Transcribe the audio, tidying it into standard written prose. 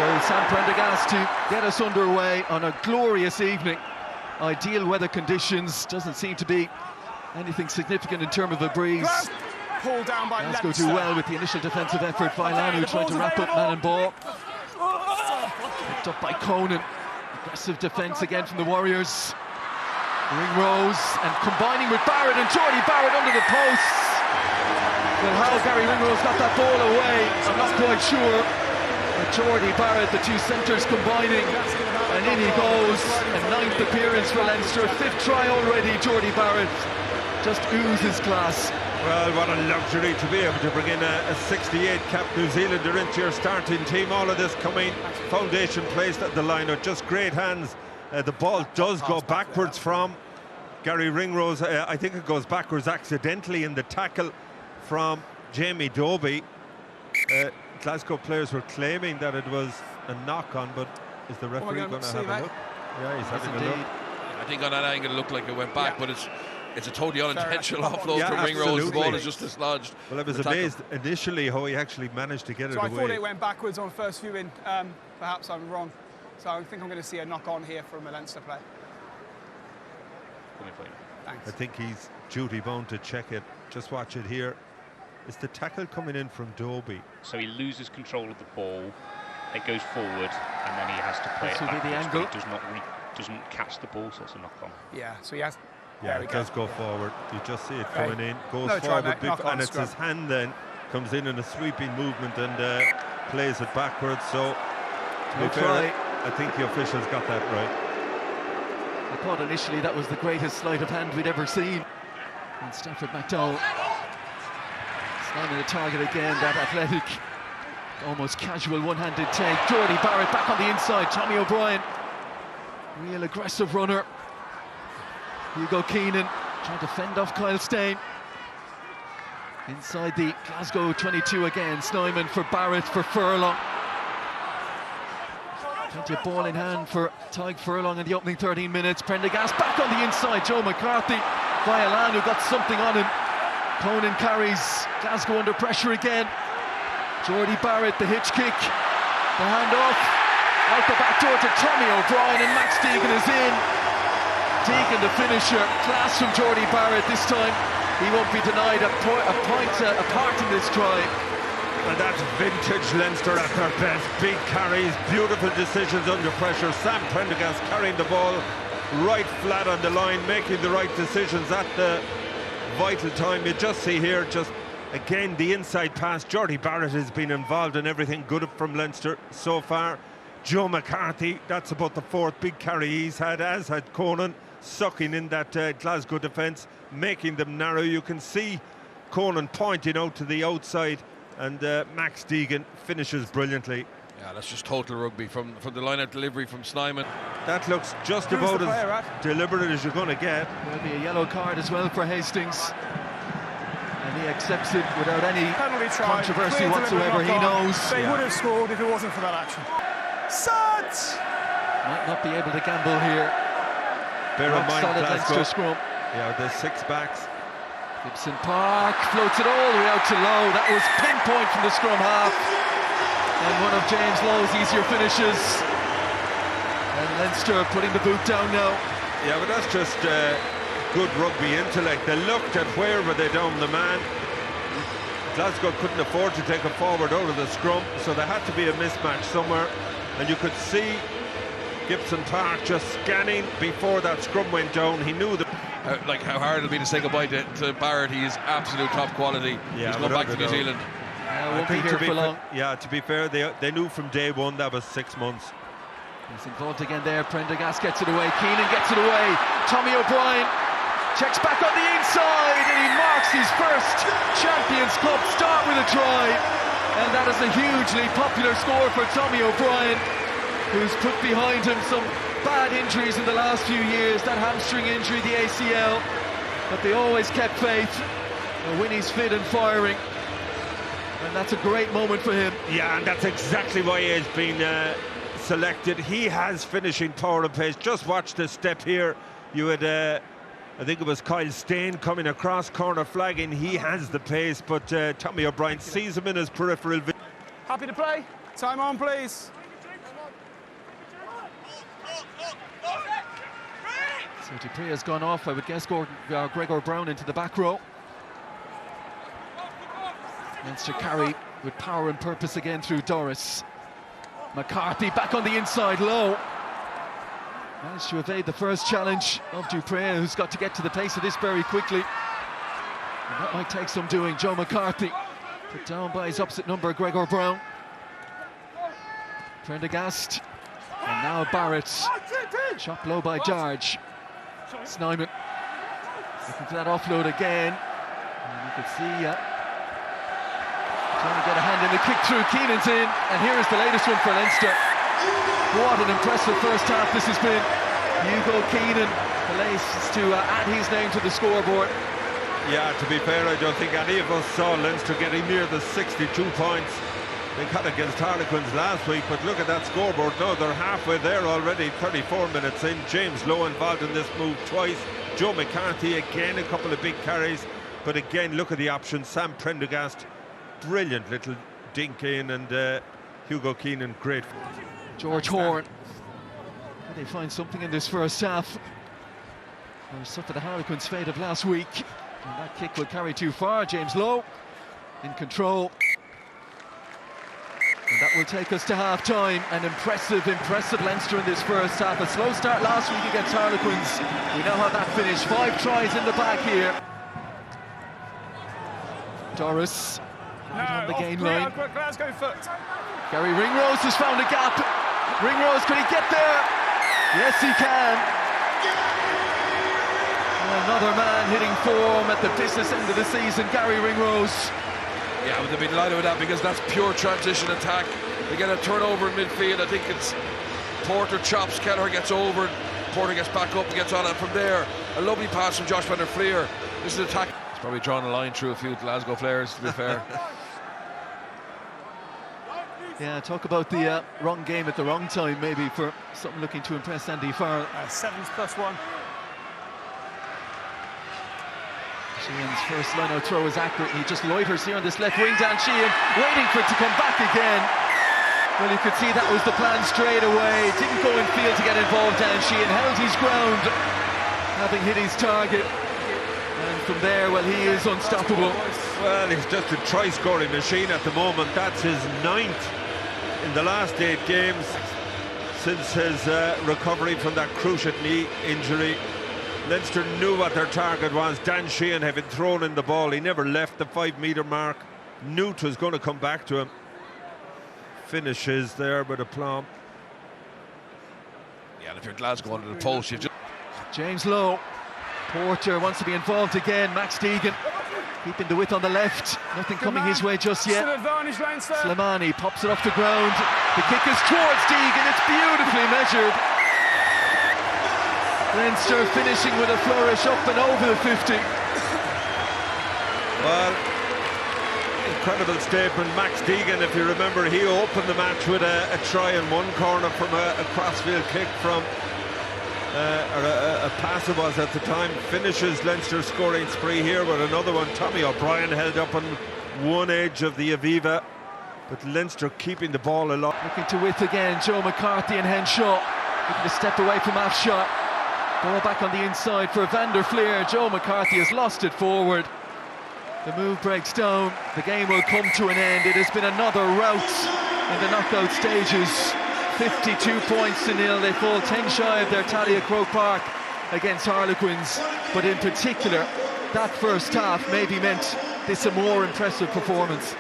So Sam Prendergast to get us underway on a glorious evening. Ideal weather conditions, doesn't seem to be anything significant in terms of a breeze. Pulled down by Glasgow do well with the initial defensive effort by Lanu, trying to wrap up man and ball. Picked up by Conan. Aggressive defence again from the Warriors. Ringrose and combining with Barrett, and Jordy Barrett under the posts. But how Gary Ringrose got that ball away, I'm not quite sure. But Jordy Barrett, the two centres combining, and in he goes. A 9th appearance for Leinster, 5th try already. Jordy Barrett just oozes class. Well, what a luxury to be able to bring in a 68 cap New Zealander into your starting team. All of this coming, foundation placed at the line, just great hands. The ball does go backwards from Gary Ringrose. I think it goes backwards accidentally in the tackle from Jamie Dobie. Glasgow players were claiming that it was a knock-on, but is the referee going to have a look? Yeah, he's having a look. I think on that angle it looked like it went back, but it's a totally unintentional offload from Ringrose. Absolutely. The ball is just dislodged. Well, I was amazed initially how he actually managed to get it away. I thought it went backwards on first viewing. Perhaps I'm wrong. So I think I'm going to see a knock-on here from a Leinster player. Thanks. I think he's duty-bound to check it. Just watch it here. It's the tackle coming in from Dobie. So he loses control of the ball, it goes forward, and then he has to play it backwards, the angle. but he doesn't catch the ball, so it's a knock-on. Yeah, so he has... Yeah, it does go forward. You just see it Okay. coming in, goes No try, forward, mate. and it's his hand then, comes in a sweeping movement and plays it backwards. So, to be fair, I think the officials got that right. I thought initially that was the greatest sleight of hand we'd ever seen. And Stafford McDowell slamming the target again, that athletic, almost casual one-handed take. Jordy Barrett back on the inside, Tommy O'Brien, real aggressive runner. Hugo Keenan trying to fend off Kyle Steyn. Inside the Glasgow 22 again, Snyman for Barrett for Furlong. Plenty of ball in hand for Tadhg Furlong in the opening 13 minutes. Prendergast back on the inside, Joe McCarthy via Lanu got something on him. Conan carries Glasgow under pressure again. Jordy Barrett, the hitch kick, the handoff, out the back door to Tommy O'Brien, and Max Deegan is in. Deegan the finisher, class from Jordy Barrett. This time he won't be denied a part in this try. And that's vintage Leinster at their best. Big carries, beautiful decisions under pressure. Sam Prendergast carrying the ball right flat on the line, making the right decisions at the vital time. You just see here, just again the inside pass. Jordy Barrett has been involved in everything good from Leinster so far. Joe McCarthy, that's about the 4th big carry he's had, as had Conan, sucking in that Glasgow defence, making them narrow. You can see Conan pointing out to the outside, and Max Deegan finishes brilliantly. Yeah, that's just total rugby from the line-out delivery from Snyman. That looks just about as deliberate as you're going to get. There'll be a yellow card as well for Hastings, and he accepts it without any controversy whatsoever. He knows they would have scored if it wasn't for that action. Suds! Might not be able to gamble here. Bear in mind, Glasgow. Scrum. Yeah, there's 6 backs. Gibson Park floats it all the way out to Lowe. That was pinpoint from the scrum half. And one of James Lowe's easier finishes. And Leinster putting the boot down now. Yeah, but that's just good rugby intellect. They looked at where were they down the man. Glasgow couldn't afford to take a forward out of the scrum, so there had to be a mismatch somewhere. And you could see Gibson Park just scanning before that scrum went down. He knew that. Like how hard it'll be to say goodbye to Barrett. He is absolute top quality. Yeah, he's going back to New Zealand. Won't be here for long. Yeah, to be fair, they knew from day one that was 6 months. He's involved again there. Prendergast gets it away. Keenan gets it away. Tommy O'Brien checks back on the inside, and he marks his first Champions Cup start with a try. And that is a hugely popular score for Tommy O'Brien, who's put behind him some bad injuries in the last few years. That hamstring injury, the ACL, but they always kept faith. And Winnie's fit and firing, and that's a great moment for him. Yeah, and that's exactly why he has been selected. He has finishing power and pace. Just watch this step here. You had I think it was Kyle Steyn coming across, corner flagging. He has the pace, but Tommy O'Brien sees him in his peripheral vision. Happy to play? Time on, please. So Dupree has gone off, I would guess Gregor Brown into the back row. Leinster carry with power and purpose again through Doris. McCarthy back on the inside low. Managed to evade the first challenge of Dupree, who's got to get to the pace of this very quickly. And that might take some doing. Joe McCarthy put down by his opposite number, Gregor Brown. Prendergast. And now Barrett. Shot low by Darge. Snyman looking for that offload again. And you can see trying to get a hand in the kick through. Keenan's in, and here is the latest one for Leinster. What an impressive first half this has been. Hugo Keenan, the latest to add his name to the scoreboard. Yeah, to be fair, I don't think any of us saw Leinster getting near the 62 points they got against Harlequins last week, but look at that scoreboard now, they're halfway there already, 34 minutes in. James Lowe involved in this move twice, Joe McCarthy again, a couple of big carries, but again, look at the options. Sam Prendergast, brilliant little dink in, and Hugo Keenan, great. George Horn, can they find something in this first half? They suffered the Harlequins' fate of last week, and that kick will carry too far. James Lowe in control. And that will take us to half-time. An impressive Leinster in this first half. A slow start last week against Harlequins. We know how that finished. 5 tries in the back here. Doris on the gain line. Glasgow foot. Gary Ringrose has found a gap. Ringrose, can he get there? Yes, he can. Another man hitting form at the business end of the season, Gary Ringrose. Yeah, but they've been delighted with that because that's pure transition attack. They get a turnover in midfield. I think it's Porter chops, Kelleher gets over, Porter gets back up and gets on, and from there, a lovely pass from Josh van der Fleer. This is attack. He's probably drawn a line through a few Glasgow players, to be fair. Yeah, talk about the wrong game at the wrong time, maybe, for something looking to impress Andy Farrell. 7+1. Sheehan's first line-out throw is accurate, and he just loiters here on this left wing. Dan Sheehan waiting for it to come back again. Well, you could see that was the plan straight away. Didn't go in field to get involved. Dan Sheehan held his ground, having hit his target. And from there, well, he is unstoppable. Well, he's just a try-scoring machine at the moment. That's his 9th in the last 8 games since his recovery from that cruciate knee injury. Leinster knew what their target was. Dan Sheehan having thrown in the ball, he never left the 5-metre mark. Knew it was going to come back to him. Finishes there with aplomb. Yeah, and if you're Glasgow under the post, you just... James Lowe. Porter wants to be involved again. Max Deegan keeping the width on the left. Nothing coming his way just yet. Slimani pops it off the ground. The kick is towards Deegan. It's beautifully measured. Leinster finishing with a flourish up and over the 50. Well, incredible statement. Max Deegan, if you remember, he opened the match with a try in one corner from a crossfield kick from a pass it was at the time. Finishes Leinster's scoring spree here with another one. Tommy O'Brien held up on one edge of the Aviva, but Leinster keeping the ball alive. Looking to width again. Joe McCarthy and Henshaw looking to step away from half shot. Ball back on the inside for Van der Fleer. Joe McCarthy has lost it forward. The move breaks down. The game will come to an end. It has been another rout in the knockout stages. 52 points to nil. They fall 10 shy of their tally at Croke Park against Harlequins. But in particular, that first half maybe meant this a more impressive performance.